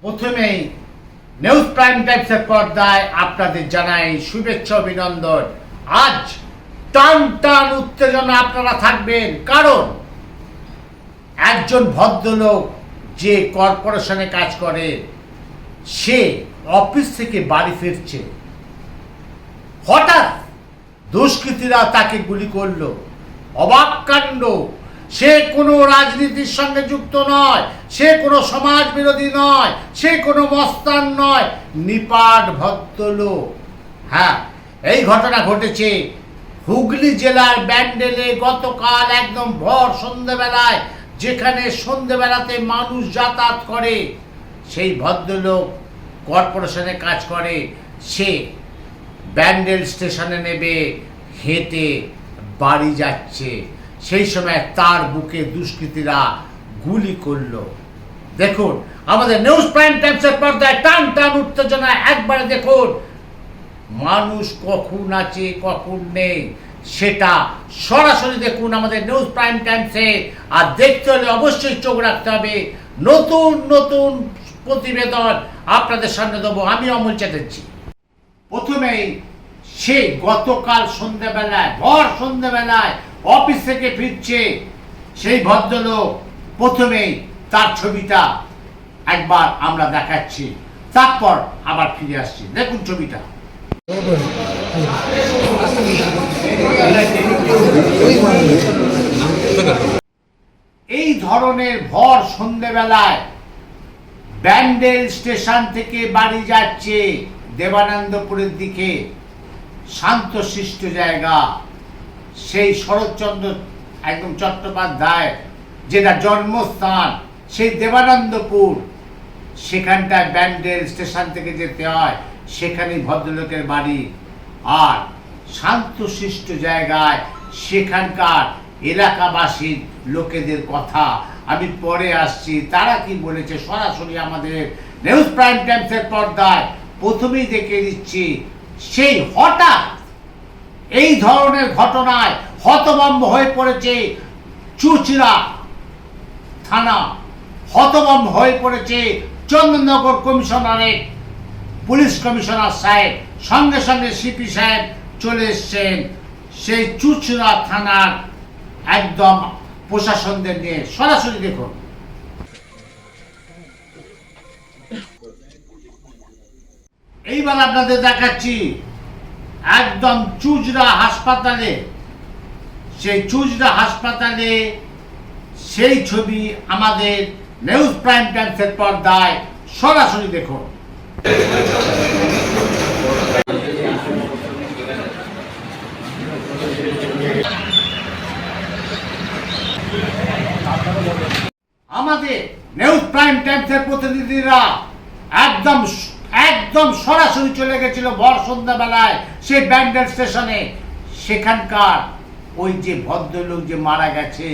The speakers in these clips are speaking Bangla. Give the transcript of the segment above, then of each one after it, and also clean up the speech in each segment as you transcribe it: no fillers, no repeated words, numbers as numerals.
প্রথমেই নিউজ প্রাইম টাইমসের পর্দায় আপনাদের জানাই শুভেচ্ছা অভিনন্দন। আজ টান টান উত্তেজনা আপনারা থাকবেন, কারণ একজন ভদ্রলোক যে কর্পোরেশনে কাজ করে, সে অফিস থেকে বাড়ি ফিরছে, হঠাৎ দুষ্কৃতীরা তাকে গুলি করলো। অবাক কাণ্ড। সে কোনো রাজনীতির সঙ্গে যুক্ত নয়, সে কোনো সমাজ বিরোধী নয়, সে কোনো মস্তান নয়, নিপাট ভদ্রলোক। হ্যাঁ, এই ঘটনা ঘটেছে হুগলি জেলার ব্যান্ডেলে গতকাল একদম ভর সন্ধ্যেবেলায়, যেখানে সন্ধ্যেবেলাতে মানুষ যাতায়াত করে। সেই ভদ্রলোক কর্পোরেশনে কাজ করে, সে ব্যান্ডেল স্টেশনে নেবে হেঁটে বাড়ি যাচ্ছে, সেই সময় তার বুকে দুষ্কৃতীরা গুলি করলো। দেখুন আমাদের নিউজ প্রাইম টাইমসের পর্দায় টান টান উত্তেজনা একবারে দেখুন। মানুষ কখন আছে কখন নেই সেটা সরাসরি দেখুন আমাদের নিউজ প্রাইম টাইমসে। আর দেখতে হলে অবশ্যই চোখ রাখতে হবে, নতুন নতুন প্রতিবেদন আপনাদের সামনে দেবো আমি, অমল চ্যাটার্জি। প্রথমেই সে গতকাল সন্ধ্যাবেলায়, ভর সন্ধ্যাবেলায় অফিস থেকে ফিরছে সেই ভদ্রলোক। প্রথমেই তার ছবিটা একবার আমরা দেখাচ্ছি, তারপর আবার ফিরে আসছি। দেখুন ছবিটা। এই ধরনের ভর সন্ধ্যাবেলায় ব্যান্ডেল স্টেশন থেকে বাড়ি যাচ্ছে দেবানন্দপুরের দিকে, শান্তশিষ্ট জায়গা, সেই শরৎচন্দ্র একদম চট্টোপাধ্যায় যেটা জন্মস্থান, সেই দেবানন্দপুর, সেখানটায় ব্যান্ডেল স্টেশন থেকে যেতে হয়, সেখানেই ভদ্রলোকের বাড়ি। আর শান্তশিষ্ট জায়গায় সেখানকার এলাকাবাসীর লোকেদের কথা আমি পরে আসছি, তারা কি বলেছে সরাসরি আমাদের নিউজ প্রাইম টাইমসের পর্দায় প্রথমেই দেখে দিচ্ছি। সেই হঠাৎ এই ধরনের ঘটনায় হতভম্ব হয়ে পড়েছে চুচড়া থানা, হতভম্ব হয়ে পড়েছে চন্দননগর কমিশনারেট পুলিশ কমিশনার সাহেব, সঙ্গে সঙ্গে সিপি সাহেব চলে এসছেন সেই চুচড়া থানার একদম প্রশাসনদের নিয়ে। সরাসরি দেখুন। এইবার আপনাদের দেখাচ্ছি একদম চুচড়া হাসপাতালে, সেই চুচড়া হাসপাতালে সেই ছবি আমাদের নিউজ প্রাইম টাইমসের পর্দায় সরাসরি দেখুন। আমাদের নিউজ প্রাইম টাইমসের প্রতিনিধিরা একদম একদম সরাসরি চলে গেছিল ভর সন্ধ্যাবেলায় সেই ব্যান্ডেল স্টেশনে। সেখানকার ওই যে ভদ্রলোক যে মারা গেছে,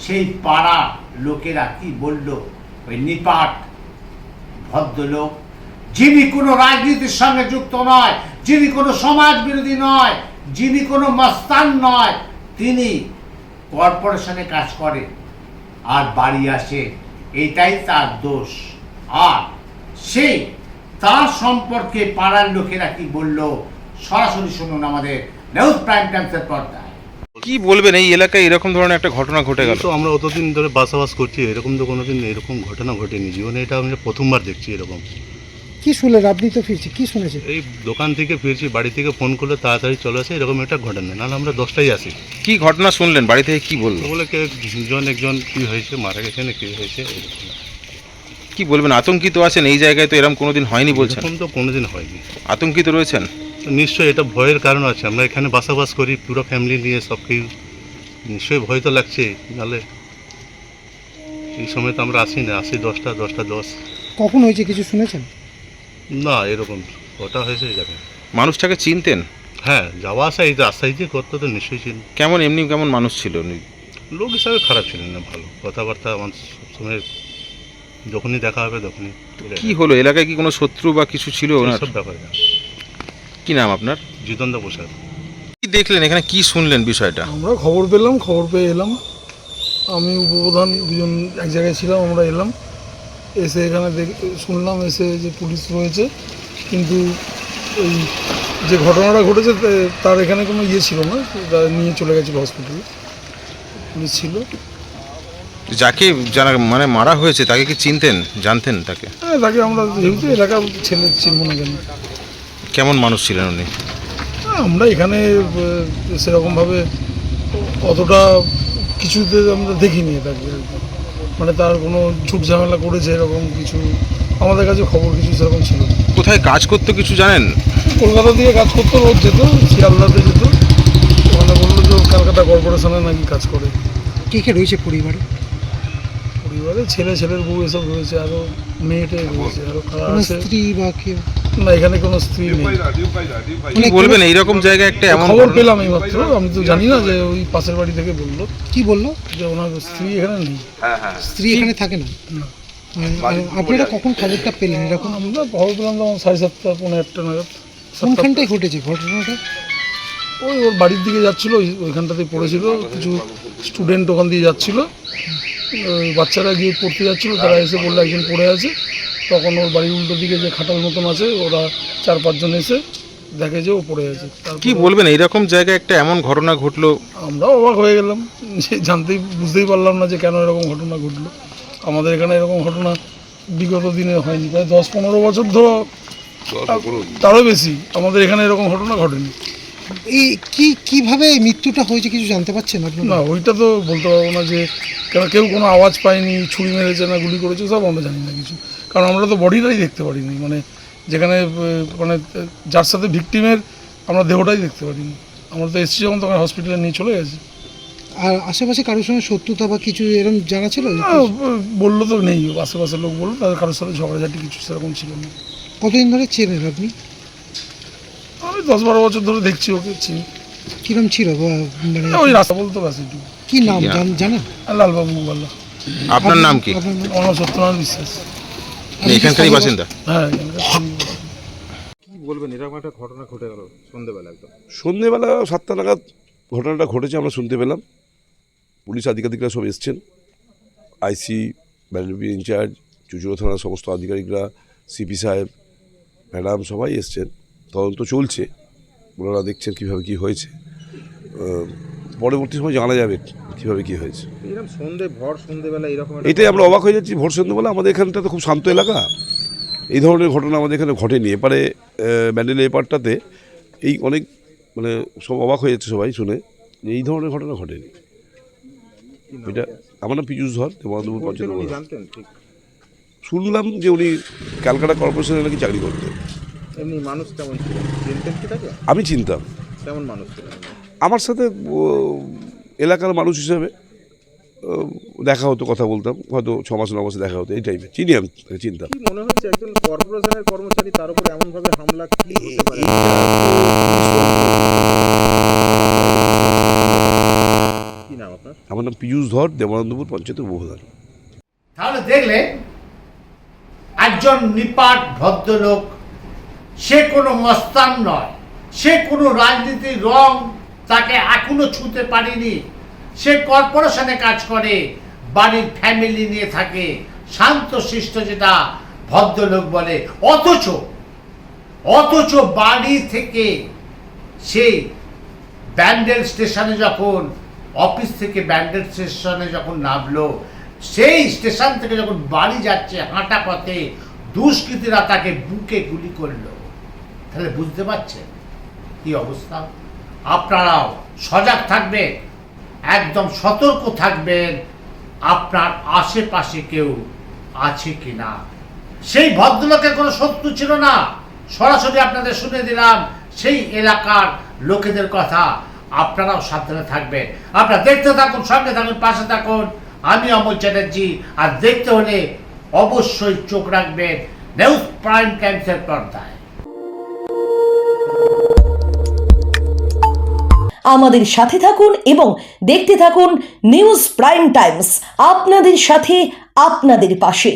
সেই পাড়া লোকেরা কি বলল, ওই নিপাট ভদ্রলোক, যিনি কোনো রাজনীতির সঙ্গে যুক্ত নয়, যিনি কোনো সমাজ বিরোধী নয়, যিনি কোনো মস্তান নয়, তিনি কর্পোরেশনে কাজ করে আর বাড়ি আসে, এটাই তার দোষ। আর সেই তার সম্পর্কে পাড়ার লোকেরা কি বলল সরাসরি শুনুন আমাদের নিউজ প্রাইম টাইমসের পর্দায়। কি বলবেন এই এলাকায় এরকম ধরনের একটা ঘটনা ঘটে গেল? তো আমরা অতদিন ধরে বাসাবাস করছি, এরকম তো কোনোদিন এরকম ঘটনা ঘটেনি জীবনে, এটা আমি প্রথমবার দেখছি এরকম। কি শুনলেন আপনি? তো ফিরছি, কি শুনেছেন? এই দোকান থেকে ফিরছি, বাড়ি থেকে ফোন করলে তাড়াতাড়ি চলে আসে, এরকম একটা ঘটনা, নাহলে আমরা 10টায় আসি। কি ঘটনা শুনলেন? বাড়ি থেকে কি বললো? বলে কে একজন কি হয়েছে, মারা গেছে না কি হয়েছে, এরকম। কি বলবেন? আতঙ্কিত আছেন? এই জায়গায় তো এরকম কোনোদিন হয়নি বলছেন। এরকম তো কোনোদিন হয়নি। আতঙ্কিত রয়েছেন? তো নিশ্চয়ই এটা ভয়ের কারণ আছে, আমরা এখানে বাসাবাস করি পুরো ফ্যামিলি নিয়ে, সব কিছু, নিশ্চয়ই ভয় তো লাগছে। নাহলে এই সময় তো আমরা আসি না, আসি 10টা 10। কখন হয়েছে কিছু শুনেছেন? না, এরকম ওটা হয়েছে এই জায়গায়। মানুষটাকে চিনতেন? হ্যাঁ, যাওয়া আসা এই রাস্তায় যে করতো তো নিশ্চয়ই ছিল। কেমন এমনি কেমন মানুষ ছিল উনি? লোক হিসাবে খারাপ ছিলেন না, ভালো কথাবার্তা, আমার সবসময় যখনই দেখা হবে তখনই। কি হলো এলাকায়? কি কোনো শত্রু বা কিছু ছিল ওনার? সব ব্যাপারে না। কি নাম আপনার? জিতেন্দ্র প্রসাদ। কি দেখলেন এখানে, কি শুনলেন বিষয়টা? আমরা খবর পেলাম, খবর পেয়ে এলাম। আমি উপপ্রধান দুজন এক জায়গায় ছিলাম, আমরা এলাম, এসে এখানে শুনলাম এসে যে পুলিশ রয়েছে, কিন্তু ওই যে ঘটনাটা ঘটেছে তার এখানে কোনো ইয়ে ছিল না, তারা নিয়ে চলে গেছিলো হসপিটালে, পুলিশ ছিল। যাকে যারা মানে মারা হয়েছে তাকে কি চিনতেন, জানতেন তাকে? হ্যাঁ, তাকে আমরা যেহেতু এলাকার ছেলে চিনব না কেন। কেমন মানুষ ছিলেন উনি? আমরা এখানে সেরকমভাবে অতটা কিছুতে আমরা দেখিনি তাকে, মানে তার কোনো ঝুট ঝামেলা করেছে এরকম কিছু আমাদের কাছে খবর কিছু সেরকম ছিল না। কোথায় কাজ করতো কিছু জানেন? কলকাতা দিয়ে কাজ করতো, রোজ যেত, শিয়ালদাতে যেত, ওখানে বললো যে কলকাতা কর্পোরেশনে নাকি কাজ করে। কে কে রয়েছে পরিবারে? পরিবারে ছেলের বউ এসব রয়েছে, আরও মেয়েটে রয়েছে, আরও কারা কোনো আছে স্ত্রী বা কেউ? না, এখানে কোনো স্ত্রী নেই। কি বলবেন এইরকম জায়গায় একটা এমন খবর ঘটনা- পেলাম এই মাত্র, আমি তো জানি না, যে ওই পাশের বাড়ি থেকে বললো কি বললো? যে ওনার স্ত্রী এখানে নেই। স্ত্রী এখানে থাকে না? না। আর আপনারা কখন খবরটা পেলেন এরকম? আমরা খবর পেলাম তখন 7:30 পৌনে 8টা নাগাদ। কোনখানটায় ঘটেছে ঘটনাটা? ওর বাড়ির দিকে যাচ্ছিল, ওইখানটাতে পড়েছিল, কিছু স্টুডেন্ট ওখান দিয়ে যাচ্ছিল, ওই বাচ্চারা গিয়ে পড়তে যাচ্ছিল, তারা এসে বললো একজন পড়ে আছে। তখন ওর বাড়ির উল্টো দিকে যে খাটাল মতন আছে, ওরা 4-5 জন এসে দেখে যে ও পড়ে আছে। কি বলবেন এইরকম জায়গায় একটা এমন ঘটনা ঘটলো? আমরাও অবাক হয়ে গেলাম, যে বুঝতেই পারলাম না যে কেন এরকম ঘটনা ঘটলো। আমাদের এখানে এরকম ঘটনা বিগত দিনে হয়নি, প্রায় 10-15 বছর ধরে, তারও বেশি আমাদের এখানে এরকম ঘটনা ঘটেনি। এই কিভাবে মৃত্যুটা হয়েছে কিছু জানতে পারছেন আপনারা? না, ওইটা তো বলতে পারবো না, যে কেউ কোনো আওয়াজ পায়নি, ছুরি মেরেছে না গুলি করেছে, সব আমরা জানি না কিছু, কারণ আমরা তো বডিটাই দেখতে পারিনি, মানে যেখানে মানে যার সাথে ভিকটিমের আমরা দেহটাই দেখতে পারিনি। আমরা তো এসেছি যখন, তখন হসপিটালে নিয়ে চলে গেছি। আর আশেপাশে কারোর সঙ্গে শত্রুতা বা কিছু এরকম জানা ছিল? বললো তো নেই, আশেপাশের লোক বললো তাদের কারোর সাথে ঝগড়াঝাটি কিছু সেরকম ছিল না। কতদিন ধরে চেনেন আপনি? আমি 10-12 বছর ধরে দেখছি ওকে, চিনি। কিরম ছিল বা মানে ওই রাস্তা বলতে পারছি একটু। কি নাম জানেন? লালবাবু বললো। আপনার নাম কি? আপনার নাম? আমার সত্যনারায়ণ বিশ্বাস। এখানকারই বাসিন্দা? হ্যাঁ, এখানকার কি বলবেন এরকম একটা ঘটনা ঘটে গেল সন্ধ্যেবেলা একদম? সন্ধেবেলা 7টা নাগাদ ঘটনাটা ঘটেছে, আমরা শুনতে পেলাম। পুলিশ আধিকারিকরা সব এসছেন, আইসি, ব্যান্ডেল ইনচার্জ, চুচুড়া থানার সমস্ত আধিকারিকরা, সিপি সাহেব, ম্যাডাম সবাই এসছেন। তদন্ত চলছে, ওনারা দেখছেন কীভাবে কী হয়েছে। পরবর্তী সময় জানা যাবে কীভাবে কী হয়েছে। এরকম সন্ধ্যেবেলা এরকম এটাই আমরা অবাক হয়ে যাচ্ছি। ভোর সন্ধ্যেবেলা আমাদের এখানটা তো খুব শান্ত এলাকা, এই ধরনের ঘটনা আমাদের এখানে ঘটেনি। এপারে ব্যান্ডেল এপারটাতে এই অনেক মানে সব অবাক হয়ে যাচ্ছে সবাই শুনে, যে এই ধরনের ঘটনা ঘটেনি। এটা আমার নাম পীযূষ ধর, দেবনন্দপুর পঞ্চায়েত। শুনলাম যে উনি ক্যালকাটা কর্পোরেশনে নাকি চাকরি করতেন। এমনি মানুষ কেমন ছিলেন, চিনতেন কি তাকে? আমি চিনতাম, কেমন মানুষ ছিলেন? আমার সাথে এলাকার মানুষ হিসাবে দেখা হতো, কথা বলতাম, হয়তো 6 মাস 9 মাসে দেখা হতো, এই টাইপের। চিনি, আমি তাকে চিনতাম। কি মনে হচ্ছে একজন কর্পোরেশনের কর্মচারী, তার উপর এমন ভাবে হামলা কি হতে পারে? কি নাম আপনার? আমার নাম পীযূষ ধর, দেবনন্দপুর পঞ্চায়েত উপপ্রধান। তাহলে দেখলে একজন নিপাট ভদ্রলোক, সে কোনো মস্তান নয়, সে কোনো রাজনীতির রং তাকে এখনো ছুঁতে পারেনি। সে কর্পোরেশনে কাজ করে, বাড়ির ফ্যামিলি নিয়ে থাকে, শান্ত শিষ্ট যেটা ভদ্রলোক বলে। অথচ বাড়ি থেকে সেই ব্যান্ডেল স্টেশনে যখন, অফিস থেকে ব্যান্ডেল স্টেশনে যখন নামলো, সেই স্টেশন থেকে যখন বাড়ি যাচ্ছে হাঁটা পথে দুষ্কৃতীরা তাকে বুকে গুলি করলো। তাহলে বুঝতে পারছেন কি অবস্থা। আপনারাও সজাগ থাকবেন, একদম সতর্ক থাকবেন, আপনার আশেপাশে কেউ আছে কিনা। সেই ভদ্রলোকের কোনো শত্রু ছিল না, সরাসরি আপনাদের শুনে দিলাম সেই এলাকার লোকেদের কথা। আপনারাও সাবধানে থাকবেন। আপনারা দেখতে থাকুন, সঙ্গে থাকুন, পাশে থাকুন। আমি অমল চ্যাটার্জি। আর দেখতে হলে অবশ্যই চোখ রাখবেন নিউজ প্রাইম টাইমসের পর্দায়। আমাদের সাথে থাকুন এবং দেখতে থাকুন নিউজ প্রাইম টাইমস, আপনাদের সাথে, আপনাদের পাশে।